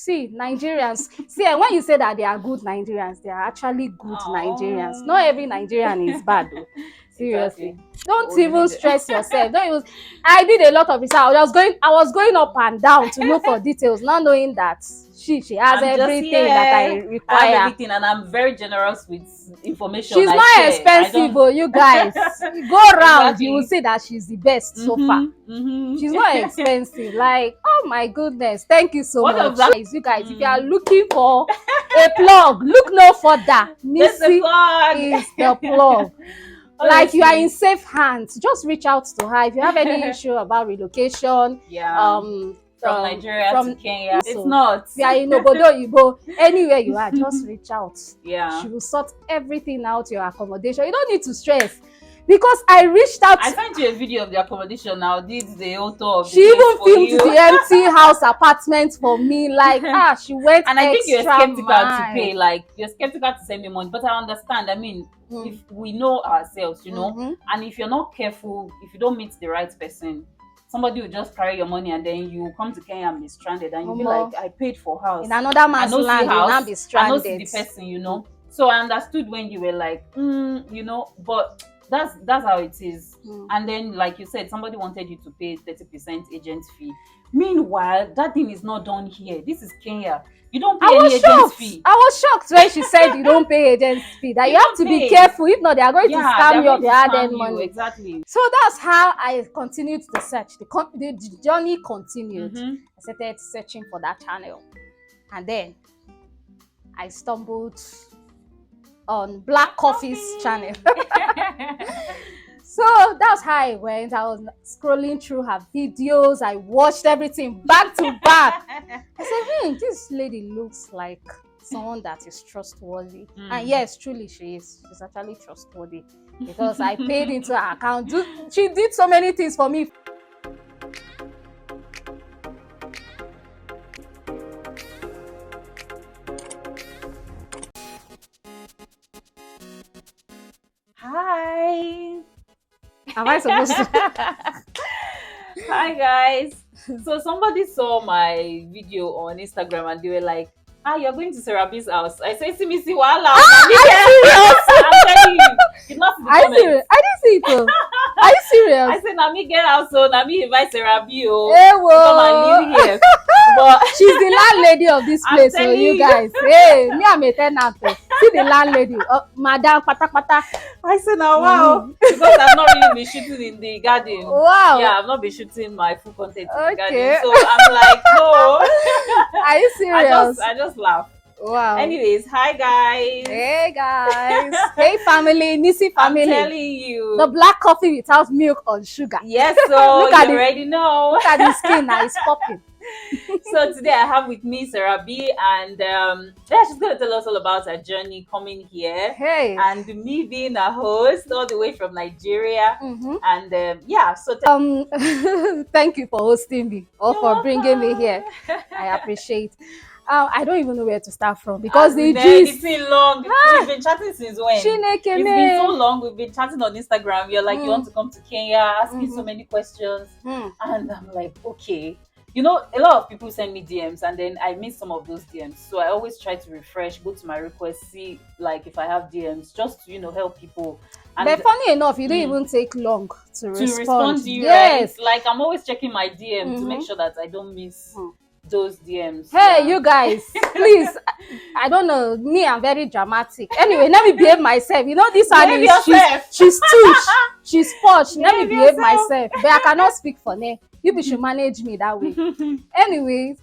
See, Nigerians, see, when you say that they are good Nigerians, they are actually good Nigerians. Not every Nigerian is bad, though. Seriously. Exactly. Don't even stress yourself. Don't even. I did a lot of research. I was going up and down to look for details, not knowing that she has I'm just everything here. that I I have require. everything, and I'm very generous with information. She's I not share. expensive, oh, you guys. Go around, Exactly. you will see that she's the best so far. She's not expensive. Like, oh my goodness, thank you so much. You guys, if you are looking for a plug, look no further. Missy is the plug. Like, you are in safe hands. Just reach out to her if you have any issue about relocation. From Nigeria to Kenya. It's not. If you are in Obodo Ibo, anywhere you are, just reach out. Yeah. She will sort everything out, your accommodation. You don't need to stress. Because I reached out. I sent you a video of the accommodation now. Did the auto of she even filmed the empty house apartment for me. Like, she went and I think you're skeptical mile. to pay. Like, you're skeptical to send me money. But I understand. I mean, if we know ourselves, you know, and if you're not careful, if you don't meet the right person, somebody will just carry your money and then you come to Kenya and be stranded, and you'll be like, I paid for house. In another man's land, you'll not be stranded. I know the person, you know. So I understood when you were like, you know, but that's how it is. And then, like you said, somebody wanted you to pay 30% agent fee. Meanwhile, that thing is not done here. This is Kenya. You don't pay any agent fee. I was shocked when she said you don't pay agent fee. That you have to be careful. If not, they are going to scam you of your hard-earned money. Exactly. So that's how I continued the search. The journey continued. I started searching for that channel, and then I stumbled on Black Coffee's channel. So that's how I went. I was scrolling through her videos. I watched everything back to back. I said, this lady looks like someone that is trustworthy. And yes, truly she is. She's actually trustworthy because I paid into her account. She did so many things for me. Hi. Am I supposed to? Hi guys. So somebody saw my video on Instagram and they were like, you're going to Sarah B's house. I said, see wahala. I'm telling you. You're not I didn't see it though. Are you serious? I said, Nami get house, so Nami invite Sarah B. Come and live here. But she's the landlady of this place, so you guys. Hey, me I'm a tenant. See the landlady, Madam Pata Pata. I said, now wow, because I've not really been shooting in the garden. Wow. Yeah, I've not been shooting my full content in the garden, so I'm like, no. Are you serious? I just laugh. Wow. Anyways, hi guys. Hey guys. Hey family, Nisi family. I'm telling you, the black coffee without milk or sugar. Yes, so you already know. Look at the skin now, it's popping. So today I have with me Sarah B, and she's going to tell us all about her journey coming here. Hey. And me being a host all the way from Nigeria. And so thank you for hosting me or for bringing me here. I appreciate. I don't even know where to start from because it's been long. We've been chatting since when? It's been so long. We've been chatting on Instagram. You're like, you want to come to Kenya, asking so many questions. And I'm like, okay. You know, a lot of people send me DMs and then I miss some of those DMs. So I always try to refresh, go to my requests, see like if I have DMs, just to, help people. And but funny enough, you don't even take long to respond to you. Yes. Right? Like I'm always checking my DM to make sure that I don't miss those DMs. Hey, you guys, please. I don't know. Me, I'm very dramatic. Anyway, let me behave myself. You know, this one is she's tush, she's posh. Let me behave myself. But I cannot speak for me. People should manage me that way. Anyways,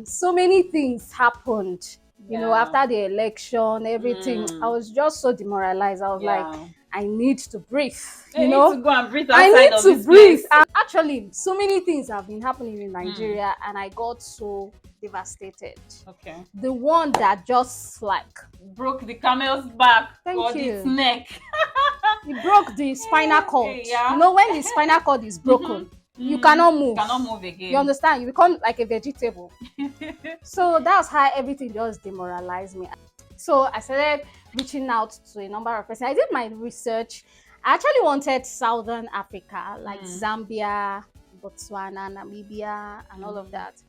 so many things happened. You know, after the election, everything. I was just so demoralized. I was like, I need to breathe. You know, need to go and breathe I need to breathe. And actually, so many things have been happening in Nigeria, and I got so devastated. Okay. The one that just like broke the camel's back or its neck. It broke the spinal cord. You know, when the spinal cord is broken, you cannot move. You cannot move again. You understand? You become like a vegetable. So that's how everything just demoralized me. So I started reaching out to a number of persons. I did my research. I actually wanted Southern Africa, like Zambia, Botswana, Namibia, and all of that.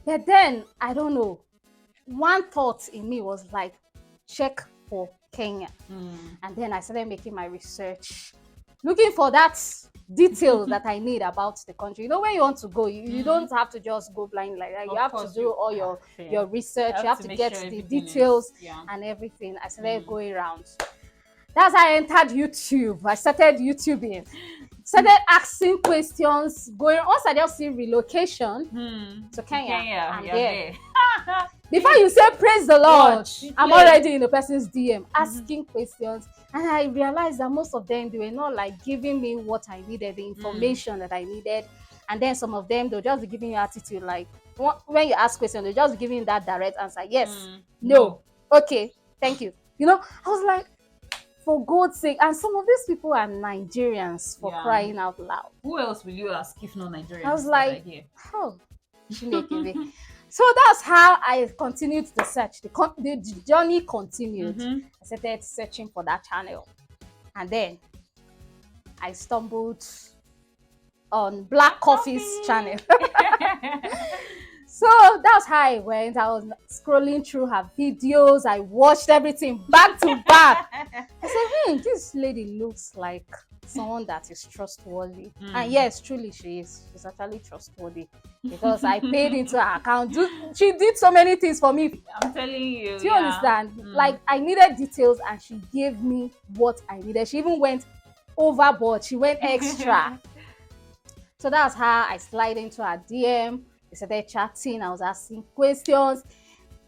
But then, I don't know, one thought in me was like, check for Kenya. And then I started making my research, looking for that detail that I need about the country. You know, when you want to go, you don't have to just go blind like that. You have to do all your research. You have to get the details and everything. I started going around. That's how I entered YouTube. I started YouTubing. Started asking questions. Once I just see relocation to Kenya, I'm there. Before you say praise the Lord, I'm already in the person's DM asking questions. And I realized that most of them, they were not like giving me what I needed, the information that I needed. And then some of them, they'll just be giving you attitude like, when you ask questions, they'll just be giving you that direct answer. Yes, no, okay, thank you. You know, I was like, for God's sake. And some of these people are Nigerians, for crying out loud. Who else will you ask if not Nigerians? I was like, oh, so that's how I continued the search. The journey continued. I started searching for that channel. And then I stumbled on Black Coffee's channel. So that's how I went. I was scrolling through her videos. I watched everything back to back. I said, this lady looks like someone that is trustworthy. And yes, truly she is. She's actually trustworthy because I paid into her account. She did so many things for me. I'm telling you. Do you understand? Like, I needed details and she gave me what I needed. She even went overboard. She went extra. So that's how I slid into her DM. We started chatting. I was asking questions.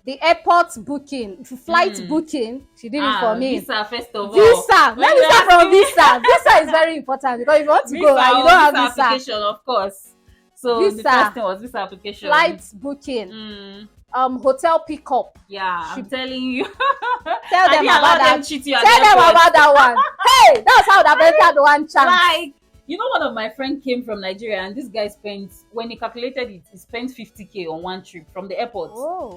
The airport booking, flight booking, she did it for me. Visa, first of all. Visa. Let me start from visa. Visa is very important because if you want to go and you don't have visa. Application, of course. So visa, the first thing was visa application. Flight booking. Hotel pickup. Yeah, I'm telling you. Tell them about that. Tell them about that one. Hey, that's how that entered one chance. Like, you know, one of my friends came from Nigeria and this guy spent, when he calculated it, he spent 50K on one trip from the airport.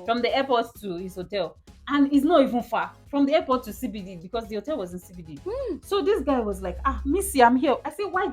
From the airport to his hotel. And it's not even far. From the airport to CBD because the hotel was in CBD. So this guy was like, Missy, I'm here. I said, why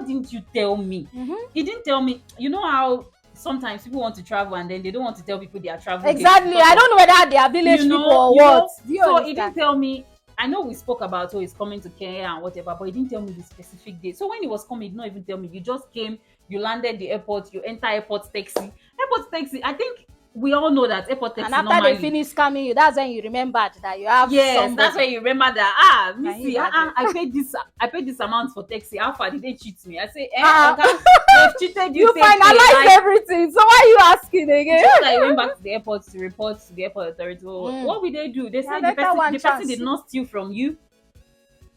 didn't you tell me? He didn't tell me. You know how sometimes people want to travel and then they don't want to tell people they are traveling. Exactly. I don't know whether they are village people or what. So he didn't tell me. I know we spoke about he's coming to Kenya and whatever, but he didn't tell me the specific date. So when he was coming, he did not even tell me. You just came, you landed the airport, you enter airport taxi. Airport taxi, I think we all know that airport taxi. And after normally, they finish scamming you, that's when you remembered that you have. Yes, somebody. That's when you remember that. Missy, I paid this amount for taxi. How far did they cheat me? I say, they've cheated you. You finalized everything. So why are you asking again? Just I went back to the airport to report to the airport authority. What will they do? They said the person did not steal from you.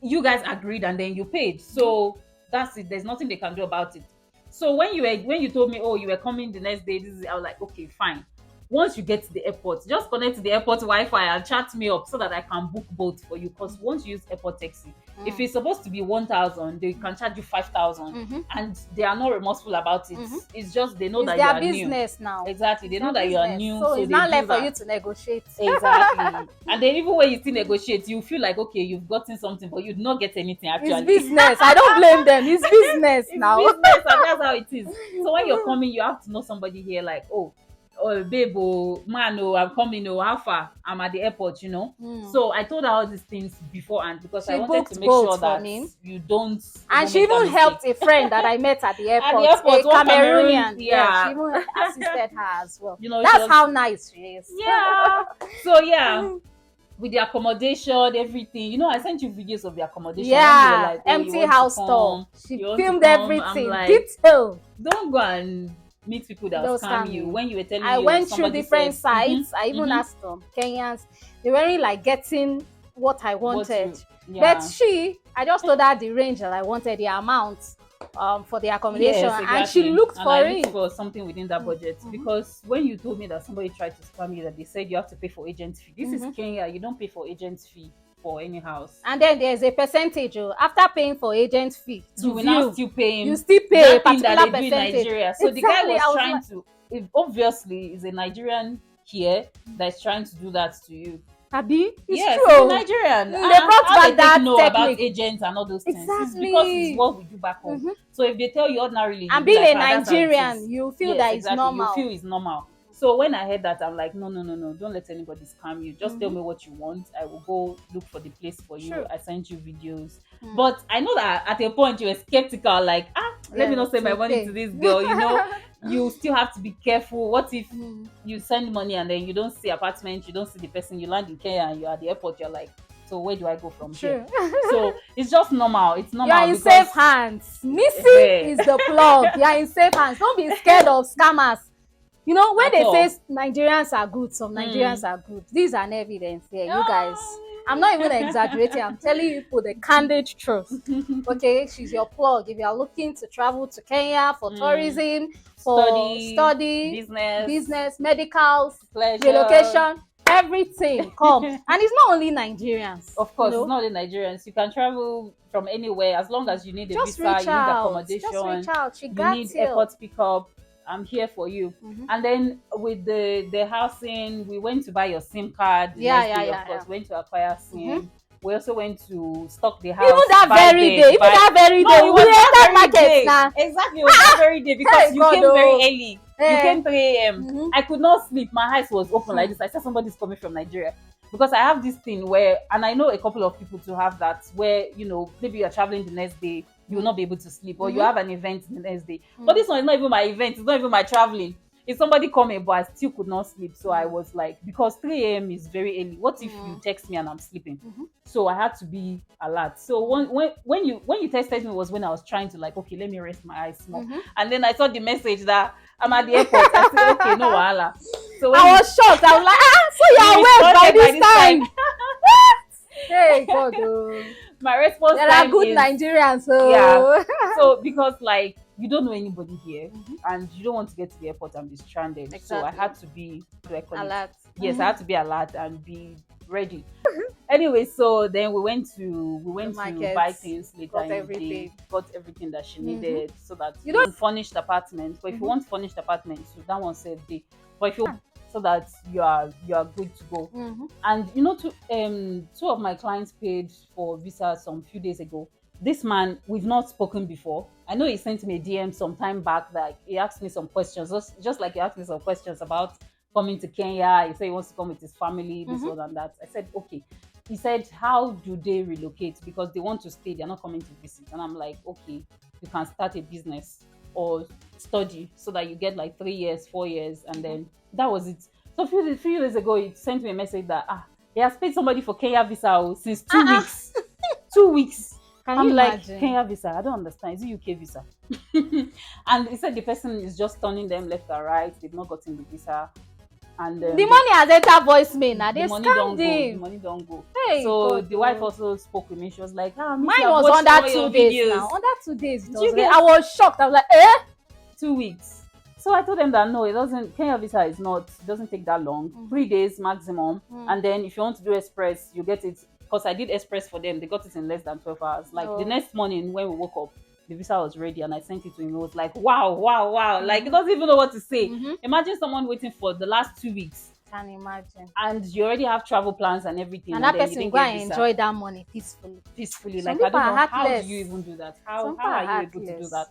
You guys agreed and then you paid. So that's it. There's nothing they can do about it. So when you told me, you were coming the next day, I was like, okay, fine. Once you get to the airport, just connect to the airport Wi-Fi and chat me up so that I can book both for you. Because once you use airport taxi, if it's supposed to be 1,000, they can charge you 5,000, and they are not remorseful about it. It's just they know that you are new. It's their business now. Exactly, they know that you are new, so it's not left for you to negotiate. Exactly, and then even when you still negotiate, you feel like okay, you've gotten something, but you do not get anything actually. It's business. I don't blame them. It's business now. It's business, and that's how it is. So when you're coming, you have to know somebody here, like babe, man, I'm coming, how far? I'm at the airport, So I told her all these things beforehand because I wanted to make sure that you don't. And she even helped a friend that I met at the airport, a Cameroonian. Yeah, she even assisted her as well. That's how nice she is. Yeah. So with the accommodation, everything. I sent you videos of the accommodation. Yeah, like, empty house tour. She filmed everything, detail. Don't go and meet people that will scam you. When you were telling I went through different sites. I even asked them, Kenyans. They weren't like getting what I wanted. But I just told her the range that I wanted, the amount for the accommodation, and she looked for it. Looked for something within that budget because when you told me that somebody tried to scam you, that they said you have to pay for agent fee. This is Kenya. You don't pay for agent fee for any house. And then there's a percentage. After paying for agent fee, you will now still pay. You still pay a particular percentage. Nigeria. So the guy was trying to. Obviously, is a Nigerian here that's trying to do that to you. Abi, yes, true. He's Nigerian. They brought back that know technique about agents and all those things. Exactly. It's because it's what we do back home. So if they tell you ordinarily, and being a Nigerian, you feel that it's normal. You feel it's normal. So when I heard that, I'm like, no, don't let anybody scam you. Just tell me what you want. I will go look for the place for you. I send you videos. But I know that at a point you were skeptical, like, let me not send my money to this girl, you know. You still have to be careful. What if you send money and then you don't see apartment, you don't see the person, you land in Kenya and you're at the airport, you're like, so where do I go from here? So it's just normal. It's normal. You're in safe hands. Missy is the plug. You're in safe hands. Don't be scared of scammers. You know, when they say Nigerians are good, some Nigerians are good. These are evidence here, you guys. I'm not even exaggerating. I'm telling you for the candid truth. Okay, she's your plug. If you are looking to travel to Kenya for tourism, for study, business, medicals, pleasure, relocation, everything, come. And it's not only Nigerians. Of course, it's not only Nigerians. You can travel from anywhere as long as you need a visa, you need accommodation, just reach out. You need airport pickup. I'm here for you. And then with the housing, we went to buy your SIM card. Of course, went to acquire SIM. We also went to stock the house. Even that very day. We entered market now. Exactly, it was that very day because you came very early. You came 3 a.m. I could not sleep. My eyes was open like this. I said somebody's coming from Nigeria. Because I have this thing where, and I know a couple of people to have that, where, you know, maybe you're traveling the next day, you will not be able to sleep, or you have an event the next day. But this one is not even my event, it's not even my traveling. It's somebody coming, but I still could not sleep. So I was like, because 3 a.m. is very early. What if you text me and I'm sleeping? So I had to be alert. So when you texted me was when I was trying to like, okay, let me rest my eyes more. And then I saw the message that I'm at the airport. I said, okay, no wahala. So I was shocked. I was like, so you're awake by this time. Hey, God. My response there are good Nigerians. So. Yeah. So because like you don't know anybody here and you don't want to get to the airport and be stranded. Exactly. So I had to be alert. Yes, I had to be alert and be ready. Anyway, so then we went to buy things later in the day, got everything that she needed so that you don't furnished apartment. But if you want furnished apartment, so that one said day. But if you so that you are good to go. And you know, two of my clients paid for visa some few days ago. This man, we've not spoken before. I know he sent me a DM some time back that he asked me some questions, just like he asked me some questions about coming to Kenya. He said he wants to come with his family, this one and that. I said, okay. He said, how do they relocate? Because they want to stay, they're not coming to visit. And I'm like, okay, you can start a business or study so that you get like 3 years, 4 years, and then that was it. So a few days ago, he sent me a message that he has paid somebody for Kenya visa since 2 weeks. 2 weeks. I'm like, Kenya visa, I don't understand. Is it UK visa? And he said the person is just turning them left and right. They've not gotten the visa. And the money has entered voicemail now. They scammed him. The money don't go. Hey, so God, the wife also spoke with me. She was like, mine was under 2 days now. Under 2 days. I was shocked. I was like, 2 weeks. So I told them that no, it doesn't. Kenya visa doesn't take that long. 3 days maximum. And then if you want to do express, you get it. Because I did express for them, they got it in less than 12 hours. Like the next morning when we woke up, the visa was ready and I sent it to him. It was like, wow. Like he doesn't even know what to say. Imagine someone waiting for the last 2 weeks. Can imagine. And you already have travel plans and everything. And that person go and enjoy that money peacefully. Like I don't know, how do you even do that? How are you able to do that?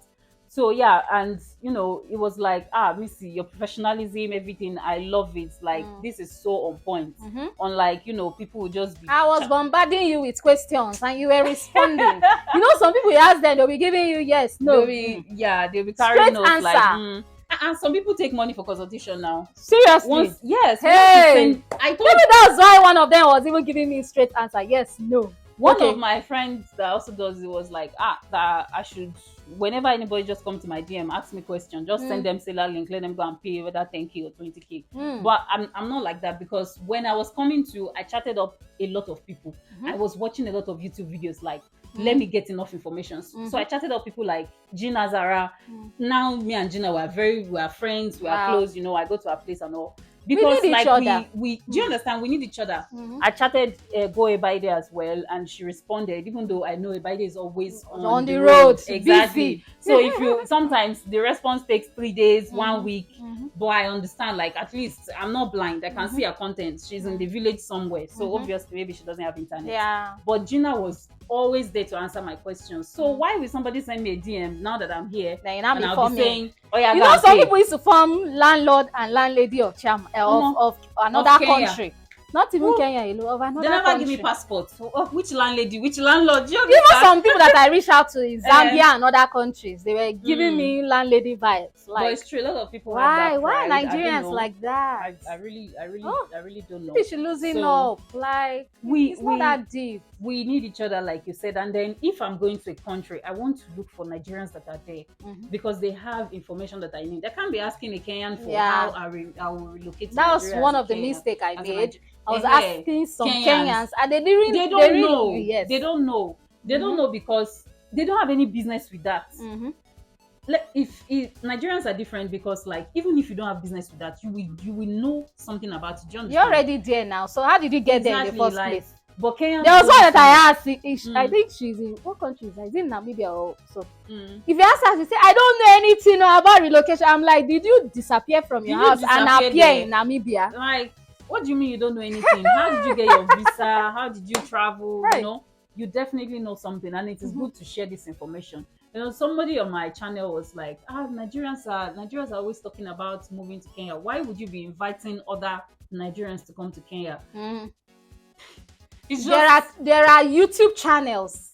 So yeah, and you know, it was like, Missy, your professionalism, everything, I love it. Like this is so on point. Unlike, you know, people would just be. I was bombarding you with questions and you were responding. You know, some people you ask them, they'll be giving you yes, no. They'll be carrying notes like. And some people take money for consultation now. Seriously? Yes. Hey, maybe that's why one of them was even giving me straight answer. Yes, no. One of my friends that also does it was like, that I should, whenever anybody just come to my DM, ask me question, just send them seller link, let them go and pay whether 10K or 20K. But I'm not like that because when I was coming to, I chatted up a lot of people. I was watching a lot of YouTube videos like, let me get enough information. So I chatted up people like Gina, Zara. Now me and Gina we are friends, we are close, you know, I go to her place and all. Because we need each other. we do you understand? We need each other. I chatted Go Ebaide as well, and she responded. Even though I know Ebaide is always on the road, exactly. So if you sometimes the response takes 3 days, 1 week, But I understand, like, at least I'm not blind. I can see her content. She's in the village somewhere. So obviously maybe she doesn't have internet. Yeah. But Gina was always there to answer my questions. So why will somebody send me a DM now that I'm here? Then and I'll be saying, oh yeah, you know, some people used to form landlord and landlady of another country. Not even Kenya, you know, of another They never country. give me passport. Oh, which landlady, which landlord? You know, some people that I reached out to in Zambia and other countries, they were giving me landlady vibes. Like, but it's true, a lot of people have that why pride. Nigerians like that? I really don't know. We should losing up. Like, it's not that deep. We need each other, like you said. And then if I'm going to a country, I want to look for Nigerians that are there because they have information that I need. I can't be asking a Kenyan for how I will relocate to That was Nigeria one of the mistakes I made. I was asking some Kenyans and they don't know. Yes. They don't know. They don't know because they don't have any business with that. If Nigerians are different because, like, even if you don't have business with that, you will know something about it. You're already there now. So how did you get there in the first place? But Kenyans, there was one that I asked. I think she's in what country? Is in Namibia or so. If you ask her, she say, I don't know anything about relocation. I'm like, did you disappear from your house and appear in Namibia? Like, what do you mean you don't know anything? How did you get your visa? How did you travel? Right. You know, you definitely know something, and it is good to share this information. You know, somebody on my channel was like, Nigerians are always talking about moving to Kenya. Why would you be inviting other Nigerians to come to Kenya? There are YouTube channels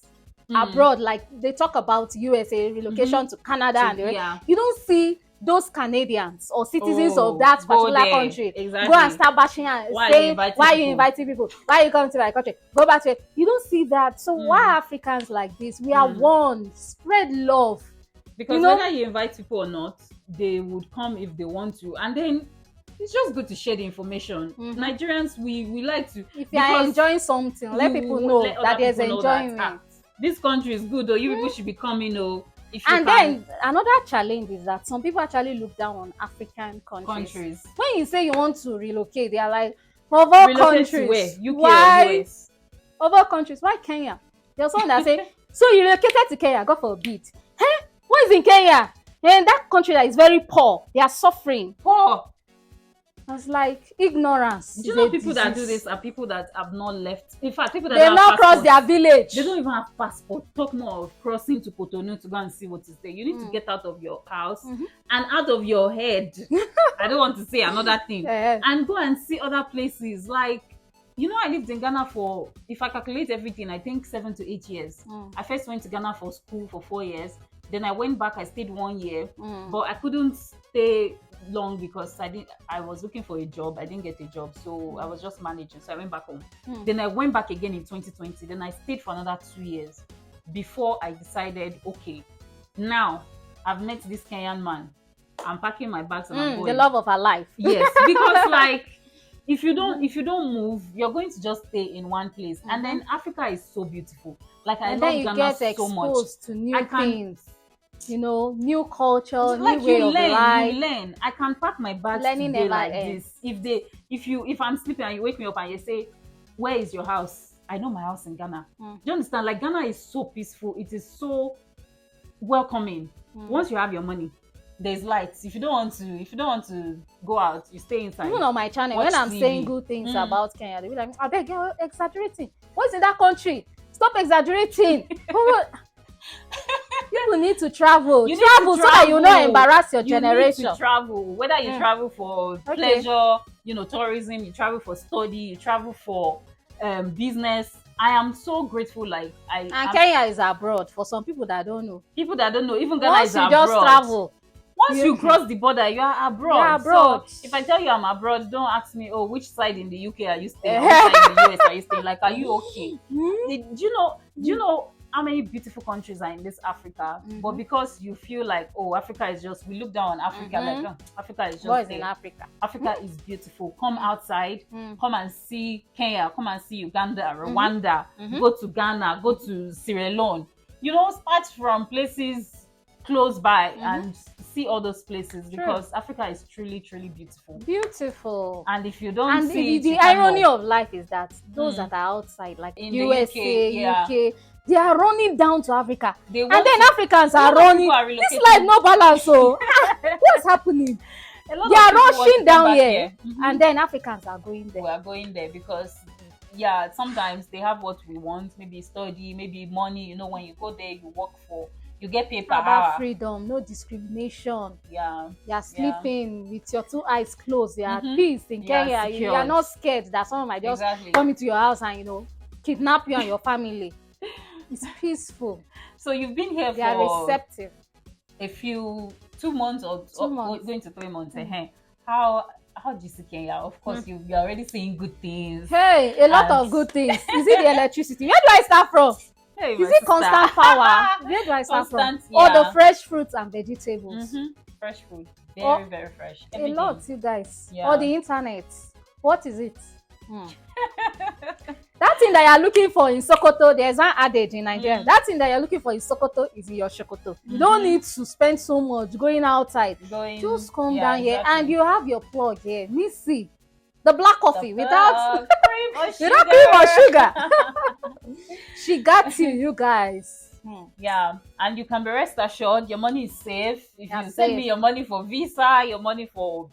abroad, like they talk about USA relocation to Canada and the rest. You don't see those Canadians or citizens of that particular country go and start bashing and saying, why are you inviting people? Why are you coming to my country? Go back to it. You don't see that. So why Africans like this? We are one. Spread love. Because whether you invite people or not, they would come if they want to. And then it's just good to share the information. Nigerians, we like to. If you are enjoying something, let people know that there's enjoyment. This country is good, or you people should be coming, or then another challenge is that some people actually look down on African countries. When you say you want to relocate, they are like, other countries. Where? UK why? Or US? Other countries. Why Kenya? There's someone that say, so you relocated to Kenya, go for a bit. Hey, what is in Kenya? And that country that is very poor, they are suffering. Poor. I was like, ignorance. Do you know people that do this are people that have not left? In fact, people that they've not crossed their village. They don't even have passport. Talk more of crossing to Cotonou to go and see what is there. You need to get out of your house and out of your head. I don't want to say another thing. And go and see other places. Like, you know, I lived in Ghana for, if I calculate everything, I think 7 to 8 years. I first went to Ghana for school for 4 years. Then I went back, I stayed 1 year. But I couldn't stay long because I was looking for a job. I didn't get a job, so I was just managing, so I went back home. Then I went back again in 2020. Then I stayed for another 2 years before I decided, okay, now I've met this Kenyan man, I'm packing my bags and I'm going. The love of her life. Yes, because like if you don't move, you're going to just stay in one place. And then Africa is so beautiful. Like I love Ghana so much. You get exposed to new things. You know, new culture, new way of life. You learn. I can pack my bags today like this. If I'm sleeping and you wake me up and you say, where is your house? I know my house in Ghana. Do you understand? Like Ghana is so peaceful. It is so welcoming. Once you have your money, there's lights. If you don't want to go out, you stay inside. Even on my channel, when I'm saying good things about Kenya, they'll be like, I beg you're exaggerating. What's in that country? Stop exaggerating. People need to travel. Travel so that you not embarrass your generation. You need to travel. Whether you travel for pleasure, you know, tourism, you travel for study, you travel for business. I am so grateful. Like Kenya is abroad for some people that don't know. People that don't know, even Ghana is abroad. Once you just travel. Once you cross the border, you are abroad. You're abroad. So if I tell you I'm abroad, don't ask me, oh, which side in the UK are you staying? Which side in the US are you staying? Like, are you okay? Do you know how many beautiful countries are in this Africa? But because you feel like, oh, Africa is just, we look down on Africa like, oh, Africa is just boys in Africa. Africa is beautiful. Come outside, come and see Kenya, come and see Uganda, Rwanda, go to Ghana, go to Sierra Leone. You know, start from places close by and see all those places because Africa is truly, truly beautiful. Beautiful. And if you don't see the irony of life is that those that are outside, like in USA, UK, they are running down to Africa. And then Africans are running. This life no balance. So what's happening? They are rushing down here, and then Africans are going there. We are going there because, yeah, sometimes they have what we want, maybe study, maybe money. You know, when you go there, you work for, you get paid per hour. Freedom, no discrimination. Yeah. You are sleeping with your 2 eyes closed. You are at peace in Kenya. You are not scared that someone might just come into your house and, you know, kidnap you and your family. It's peaceful. So you've been here they are receptive. A few 2 months or going to 3 months. How do you see Kenya? Of course, you're already seeing good things. Hey, a lot of good things. Is it the electricity? Where do I start from? Hey, is it constant power? Where do I start from? Or the fresh fruits and vegetables? Fresh food, very very fresh. Everything. A lot, you guys. Or the internet. What is it? That thing that you're looking for in Sokoto, there's an adage in Nigeria. That thing that you're looking for in Sokoto is in your Shokoto. You don't need to spend so much going outside. Just come down here and you have your plug here. Me see the black coffee without cream or sugar. She got you guys. Yeah, and you can be rest assured your money is safe. If you send me your money for visa, your money for,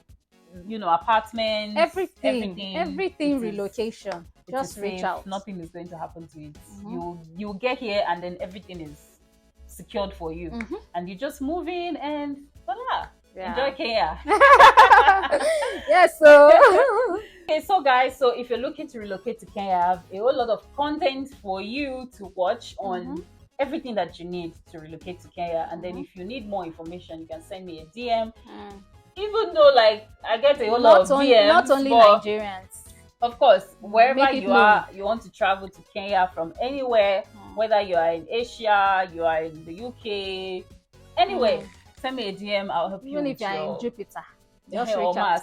you know, apartments, everything relocation, just reach out. Nothing is going to happen to it. You get here and then everything is secured for you, and you just move in and voila, enjoy Kenya. Yes. So okay, so guys, so if you're looking to relocate to Kenya, I have a whole lot of content for you to watch on everything that you need to relocate to Kenya. And then if you need more information, you can send me a DM. Even though, like, I get a whole lot of DMs, not only Nigerians. Of course, wherever you are, you want to travel to Kenya from anywhere, whether you are in Asia, you are in the UK, anyway, send me a DM. I'll help you. Even if you are in Jupiter, just reach out.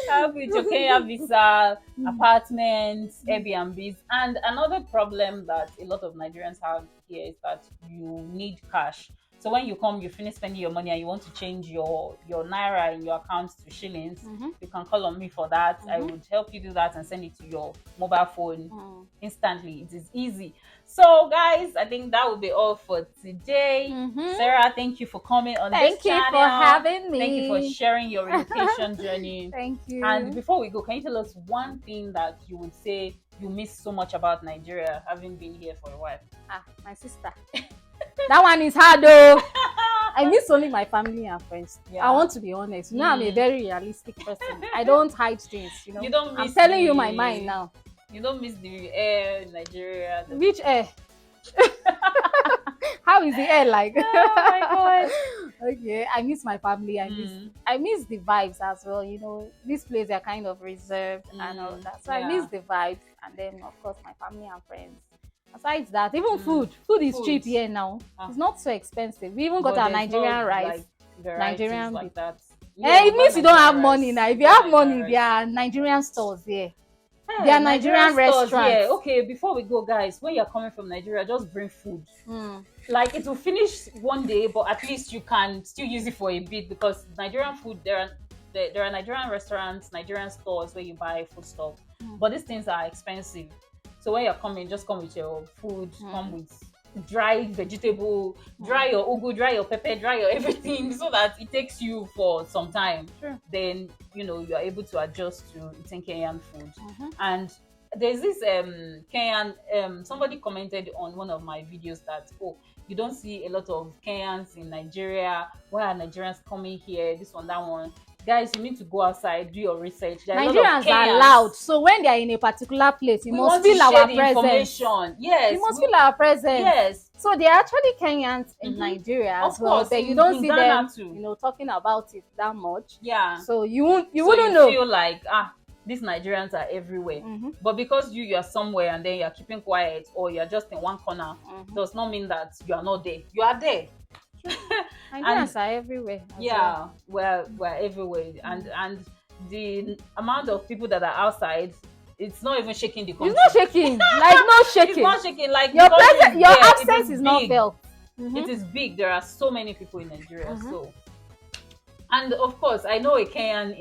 Help with your Kenya visa, apartments, Airbnbs. And another problem that a lot of Nigerians have here is that you need cash. So when you come, you finish spending your money and you want to change your Naira in your account to shillings, you can call on me for that. I would help you do that and send it to your mobile phone instantly. It is easy. So guys, I think that will be all for today. Sarah, thank you for coming on this channel. Thank you for having me. Thank you for sharing your relocation journey. Thank you. And before we go, can you tell us one thing that you would say you miss so much about Nigeria, having been here for a while? My sister. That one is hard though. I miss only my family and friends. I want to be honest. You know, I'm a very realistic person. I don't hide things, you know. You don't miss I'm telling you my mind now. You don't miss the air in Nigeria. Which air? How is the air like? Oh my god. Okay, I miss my family. I miss the vibes as well. You know, this place are kind of reserved and all that. So I miss the vibes, and then of course my family and friends. Besides that, even food is cheap here now. It's not so expensive. We even got our Nigerian rice, Nigerian like that. It means you don't have money now. If you have money, there are Nigerian stores here. There are Nigerian restaurants. Yeah. Okay, before we go, guys, when you're coming from Nigeria, just bring food. Like, it will finish one day, but at least you can still use it for a bit, because Nigerian food, there are Nigerian restaurants, Nigerian stores where you buy food stuff, but these things are expensive. So when you're coming, just come with your food, come with dry vegetable, dry your ugu, dry your pepper, dry your everything, so that it takes you for some time. Then, you know, you're able to adjust to eating Kenyan food. And there's this Kenyan, somebody commented on one of my videos that, you don't see a lot of Kenyans in Nigeria. Why are Nigerians coming here? This one, that one. Guys, you need to go outside, do your research. Nigerians are loud, so when they are in a particular place, you must feel our presence. Yes, you must feel our presence. Yes, so there are actually Kenyans in Nigeria as well, but you don't see them, you know, talking about it that much. Yeah. So you wouldn't know. Feel like these Nigerians are everywhere, but because you are somewhere and then you're keeping quiet, or you're just in one corner, does not mean that you are not there. You are there. Nigerians are everywhere. Yeah, we're everywhere, and the amount of people that are outside, it's not even shaking the country. It's not shaking, like not shaking. It's not shaking, like your presence, your absence is not felt. It is big. There are so many people in Nigeria, so. And of course, I know a Kenyan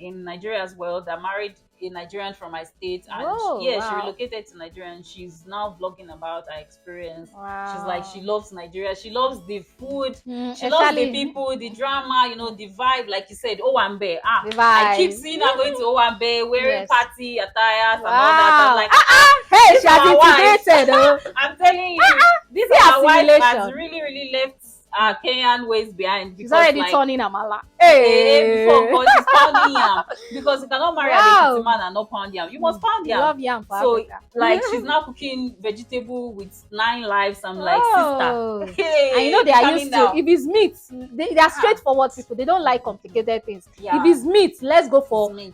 in Nigeria as well that married a Nigerian from my state, and she relocated to Nigeria, and she's now vlogging about her experience. She's like, she loves Nigeria, she loves the food, she loves the people, the drama, you know, the vibe, like you said, Owambe. I keep seeing her going to Owambe, wearing party attires and all that. I'm like, hey, she has integrated. I'm telling you, this is our wife has really left Kenyan ways behind. She's already turning amala. Before she's pounding yam, because you cannot marry a man and not pound yam. You must pound yam. Love yam for so Africa. Like she's now cooking vegetable with 9 lives. I'm like, sister, and you know they are used to, if it's meat, they are straightforward people. They don't like complicated things. If it's meat, let's go for beef.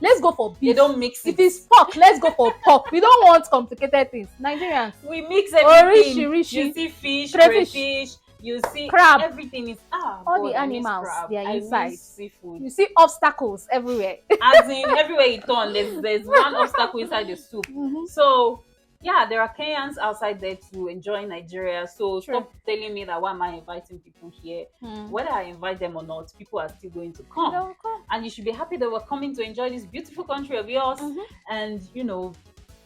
They don't mix it. If it's pork, let's go for pork. We don't want complicated things. Nigerians, we mix everything. You see fish, crayfish. You see, crab. Everything is all the animals. They are inside. Seafood. You see obstacles everywhere. As in, everywhere you turn, there's one obstacle inside the soup. So yeah, there are Kenyans outside there to enjoy Nigeria. So stop telling me that why am I inviting people here? Whether I invite them or not, people are still going to come. And you should be happy that we're coming to enjoy this beautiful country of yours. And you know,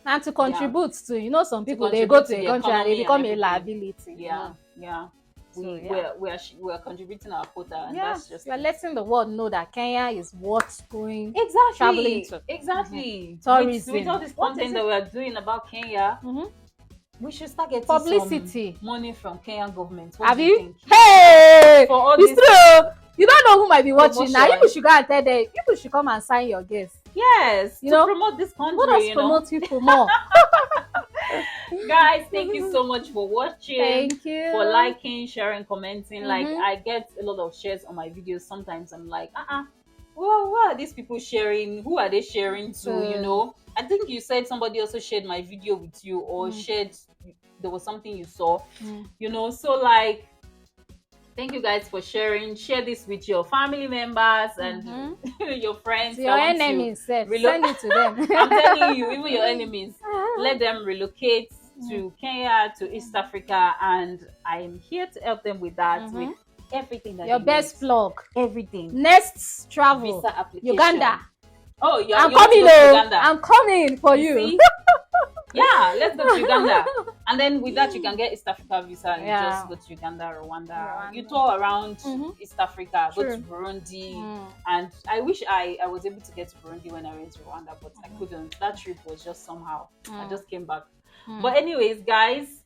and to contribute to, you know, some people they go to a country and they become a liability. We're contributing our quota, and that's just we're letting the world know that Kenya is worth going traveling to. Tourism. With all this content that we're doing about Kenya, we should start getting publicity, some money from Kenyan government. Have you? Hey, for all it's true. You don't know who might be watching now. You should go and tell them. You should come and sign your guests. Yes, to promote this country. Let us promote people more. Guys, thank you so much for watching. Thank you for liking, sharing, commenting. Like, I get a lot of shares on my videos. Sometimes I'm like, well, what are these people sharing? Who are they sharing to? You know, I think you said somebody also shared my video with you, or there was something you saw. You know, so like, thank you guys for sharing. Share this with your family members and your friends. Your enemies, send it to them. I'm telling you, even your enemies, let them relocate to Kenya, to East Africa, and I'm here to help them with that, with everything that your best vlog, everything. Next travel, visa application. Uganda. Oh, I'm coming. Uganda. I'm coming for you. Yeah, let's go to Uganda. And then with that, you can get East Africa visa and you just go to Uganda, Rwanda. You tour around East Africa, go to Burundi. And I wish I was able to get to Burundi when I went to Rwanda, but I couldn't. That trip was just somehow. I just came back. But anyways, guys,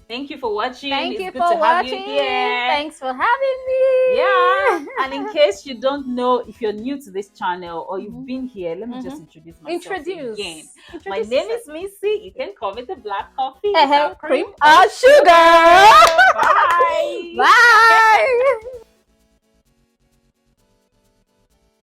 thank you for watching. Thank you for watching. Thanks for having me. Yeah. And in case you don't know, if you're new to this channel or you've been here, let me just introduce myself again. My name is Missy. You can call me the Black Coffee. Cream or sugar. Bye. Bye.